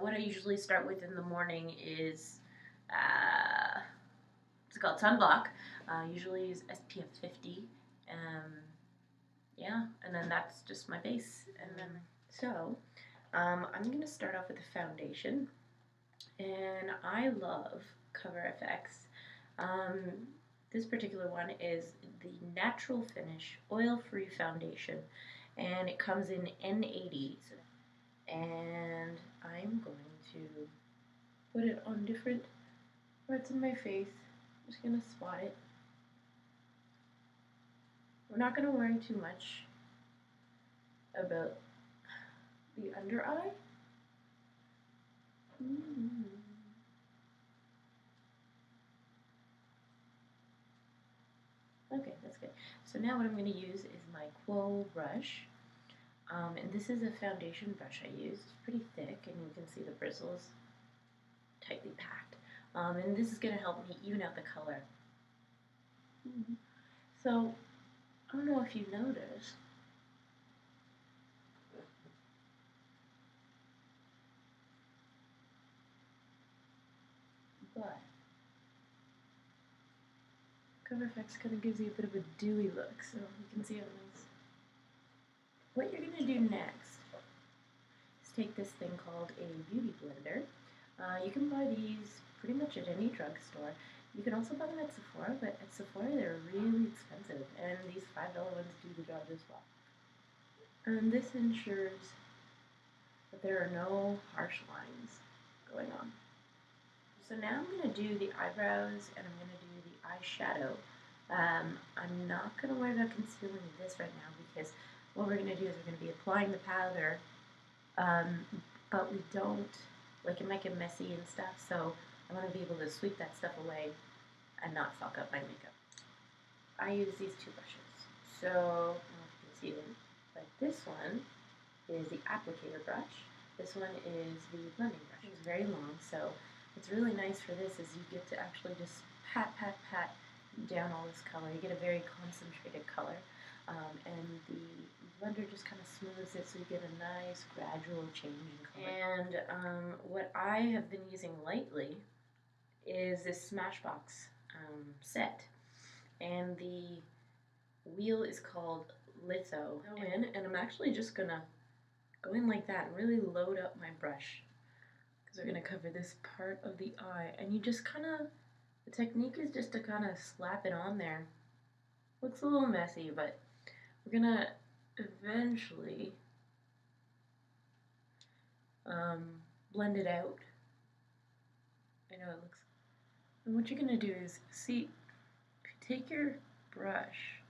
What I usually start with in the morning is uh, it's called sunblock. Usually use SPF 50. Um, yeah, and then that's just my base. And then I'm gonna start off with a foundation, and I love Cover FX. Um, this particular one is the Natural Finish Oil-Free Foundation, and it comes in N80. And I'm going to put it on different parts of my face. I'm just going to spot it. We're not going to worry too much about the under eye. Okay, that's good. So now what I'm going to use is my Quo brush. And this is a foundation brush I use. It's pretty thick, and you can see the bristles tightly packed. And this is going to help me even out the color. So, I don't know if you noticed, but Cover FX kind of gives you a bit of a dewy look, so you can see how nice. What you're going to do next is take this thing called a beauty blender. You can buy these pretty much at any drugstore. You can also buy them at Sephora, but at Sephora they're really expensive, and these $5 ones do the job as well. And this ensures that there are no harsh lines going on. So now I'm going to do the eyebrows, and I'm going to do the eyeshadow. I'm not going to worry about concealing this right now, because what we're going to do is we're going to be applying the powder, but we don't, like, it might get messy and stuff, so I want to be able to sweep that stuff away and not fuck up my makeup. I use these two brushes. So, I don't know if you can see them, but this one is the applicator brush. This one is the blending brush. It's very long, so what's really nice for this is you get to actually just pat, pat, pat down all this color. You get a very concentrated color, and the blender just kind of smooths it so you get a nice gradual change in color. And what I have been using lately is this Smashbox set, and the wheel is called Litho. And I'm actually just gonna go in like that and really load up my brush, because we're going to cover this part of the eye. And you just kind of, the technique is just to kind of slap it on there. Looks a little messy, but we're going to eventually blend it out. I know it looks, and what you're going to do is, see, if you take your brush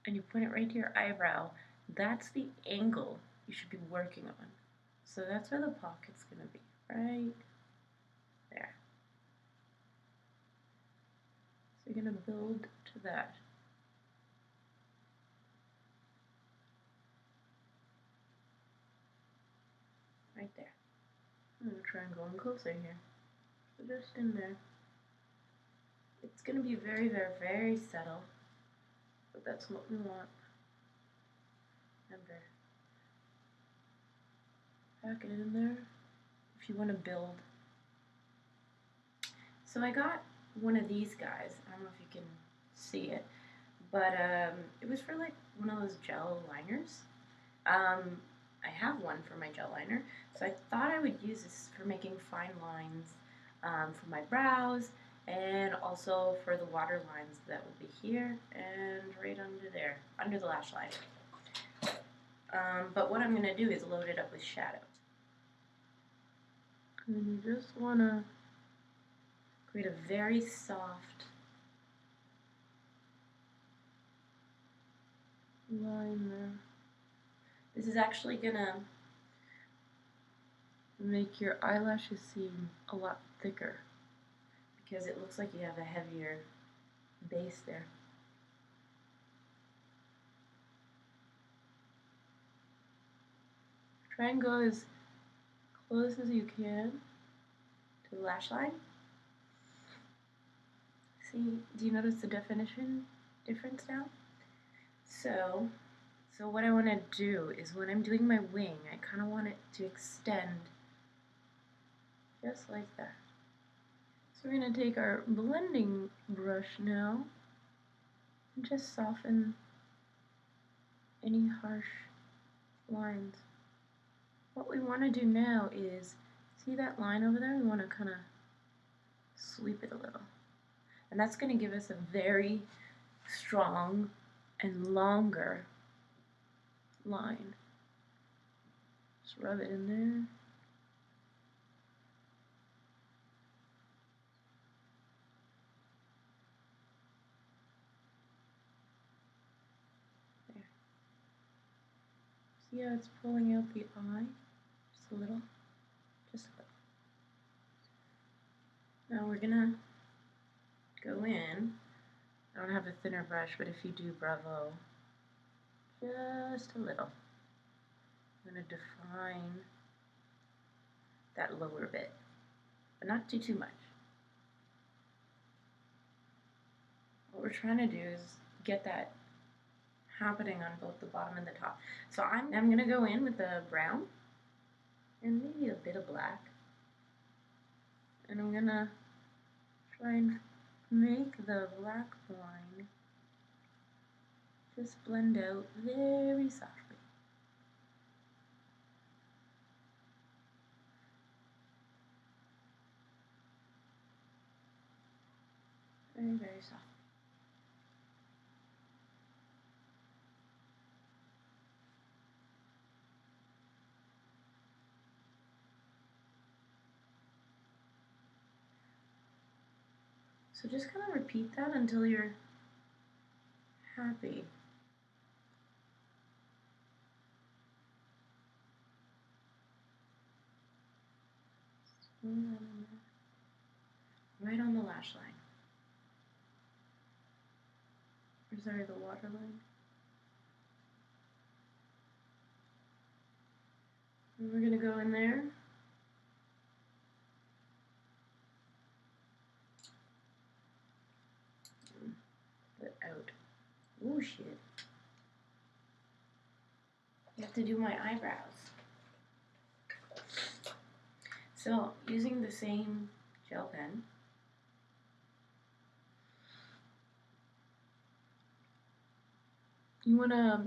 and you point it right to your eyebrow, that's the angle you should be working on. So that's where the pocket's going to be, right there. So you're going to build to that. Right there. I'm going to try and go in closer here. So just in there. It's going to be very, very, very subtle, but that's what we want. And there. Pack it in there if you want to build. So I got one of these guys. I don't know if you can see it, but it was for like one of those gel liners. I have one for my gel liner, so I thought I would use this for making fine lines for my brows, and also for the water lines that will be here and right under there, under the lash line. But what I'm going to do is load it up with shadow. And you just want to create a very soft line there. This is actually going to make your eyelashes seem a lot thicker, because it looks like you have a heavier base there. Try and go as close as you can to the lash line. See, do you notice the definition difference now? So what I want to do is, when I'm doing my wing, I kind of want it to extend just like that. So we're going to take our blending brush now and just soften any harsh lines. What we want to do now is, see that line over there? We want to kind of sweep it a little. And that's going to give us a very strong and longer line. Just rub it in there. There. See how it's pulling out the eye? Just a little. Just a little. Now we're going to go in. I don't have a thinner brush, but if you do, bravo. Just a little. I'm going to define that lower bit, but not too much. What we're trying to do is get that happening on both the bottom and the top. So I'm going to go in with the brown and maybe a bit of black, and I'm going to try and make the black line just blend out very softly. Very, very soft. So just kind of repeat that until you're happy. Right on the lash line. Or sorry, the water line. And we're going to go in there. Put out. Oh shit. You have to do my eyebrows. So, using the same gel pen, you want to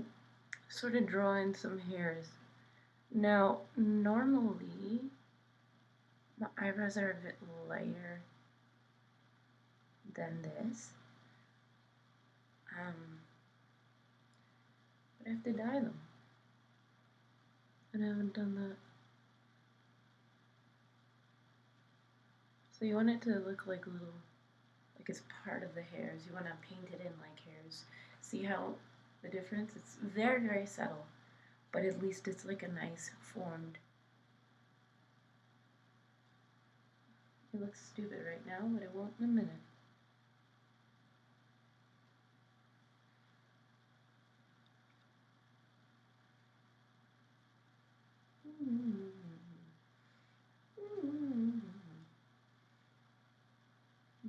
sort of draw in some hairs. Now, normally, my eyebrows are a bit lighter than this, but I have to dye them, and I haven't done that. So you want it to look like little, like it's part of the hairs. You want to paint it in like hairs. See how the difference? It's very, very subtle, but at least it's like a nice formed. It looks stupid right now, but it won't in a minute.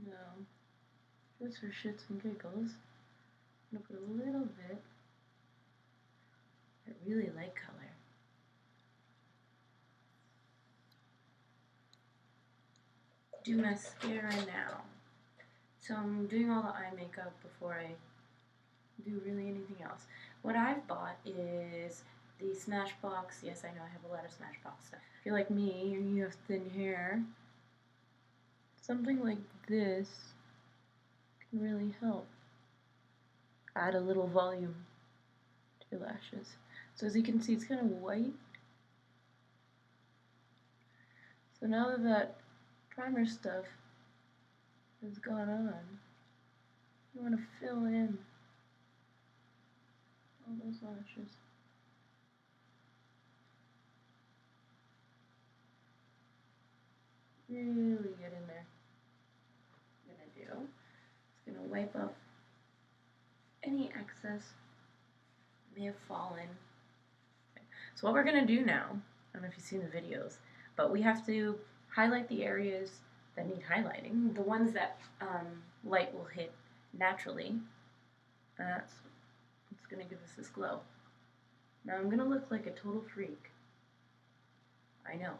No, just for shits and giggles, I'm gonna put a little bit. I really like color. Do mascara now. So I'm doing all the eye makeup before I do really anything else. What I've bought is the Smashbox. Yes, I know I have a lot of Smashbox stuff. If you're like me and you have thin hair, something like this can really help add a little volume to your lashes. So as you can see, it's kind of white. So now that that primer stuff has gone on, you want to fill in all those lashes. Really get in there. What I'm gonna do is gonna wipe up any excess may have fallen. Okay. So what we're gonna do now, I don't know if you've seen the videos, but we have to highlight the areas that need highlighting, the ones that light will hit naturally. That's what's gonna give us this glow. Now I'm gonna look like a total freak. I know.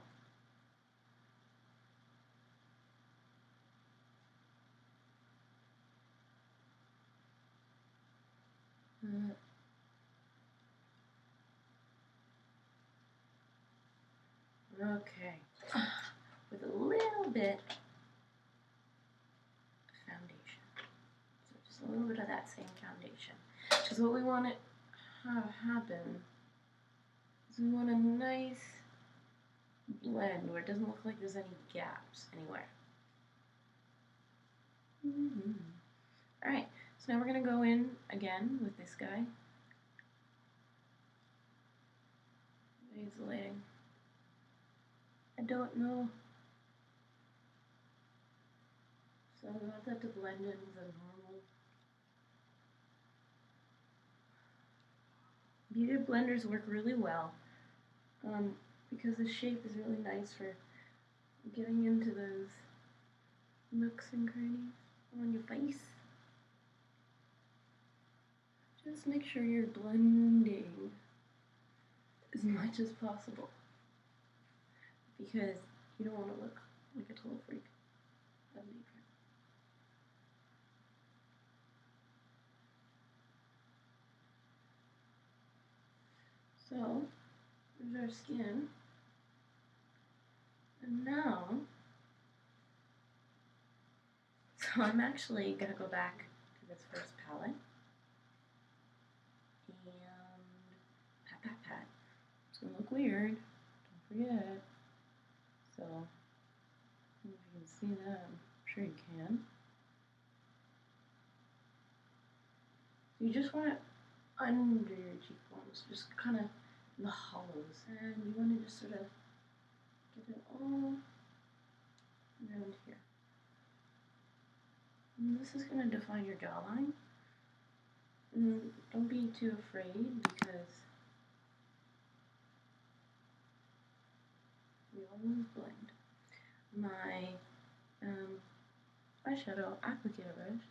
Okay. With a little bit of foundation. So just a little bit of that same foundation. Because what we want to have happen is we want a nice blend where it doesn't look like there's any gaps anywhere. Alright, so now we're going to go in again with this guy. He's lighting. I don't know. So we want that to blend in with a normal. Beauty blenders work really well because the shape is really nice for getting into those nooks and crannies on your face. Just make sure you're blending as much as possible because you don't want to look like a total freak. So, there's our skin. And now, so I'm actually going to go back to this first palette. And pat, pat, pat. It's going to look weird. Don't forget. So, I don't know if you can see that. I'm sure you can. So you just want it under your cheekbones, just kind of in the hollows. And you want to just sort of get it all around here. And this is going to define your jawline. And don't be too afraid because we always blend. My eyeshadow applicator brush.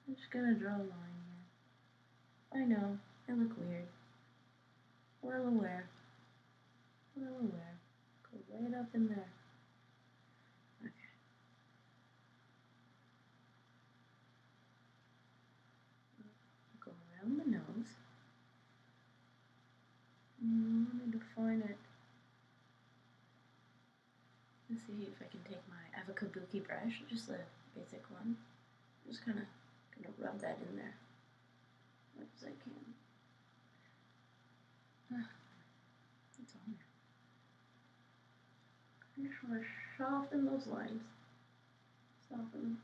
I'm just going to draw a line here. I know, I look weird. Well aware. Well aware. Go right up in there. Okay. Go around the nose. And I want to define it. Let's see if I can take my Kabuki brush, just a basic one. Just kind of gonna rub that in there as much as I can. It's on there. I just want to soften those lines. Soften them.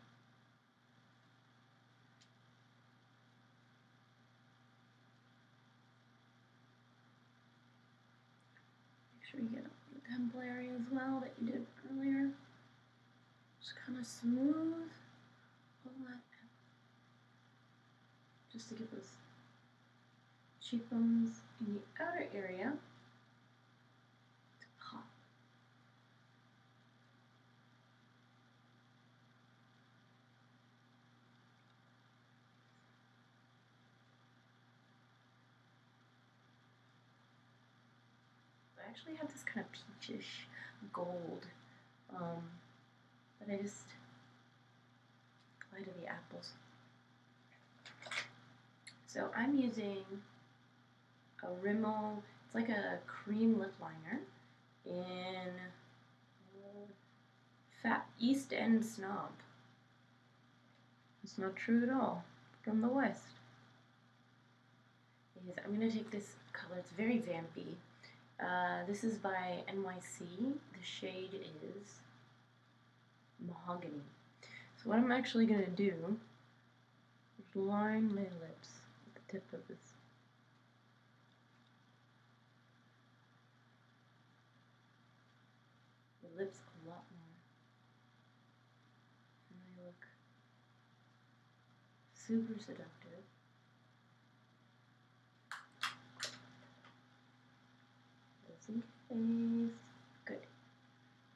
Make sure you get the temple area as well that you did earlier. Just kind of smooth all that out. Just to get those cheekbones in the outer area to pop. I actually have this kind of peachish gold that I just apply to the apples. So I'm using a Rimmel, it's like a cream lip liner in Fat East End Snob. It's not true at all. From the West. I'm going to take this color, it's very vampy. This is by NYC. The shade is Mahogany. So what I'm actually going to do is line my lips with the tip of this. The lips a lot more. And they look super seductive. Face. Good.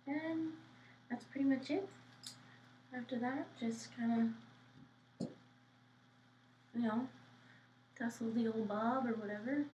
And that's pretty much it. After that, just kind of, you know, tussle the old bob or whatever.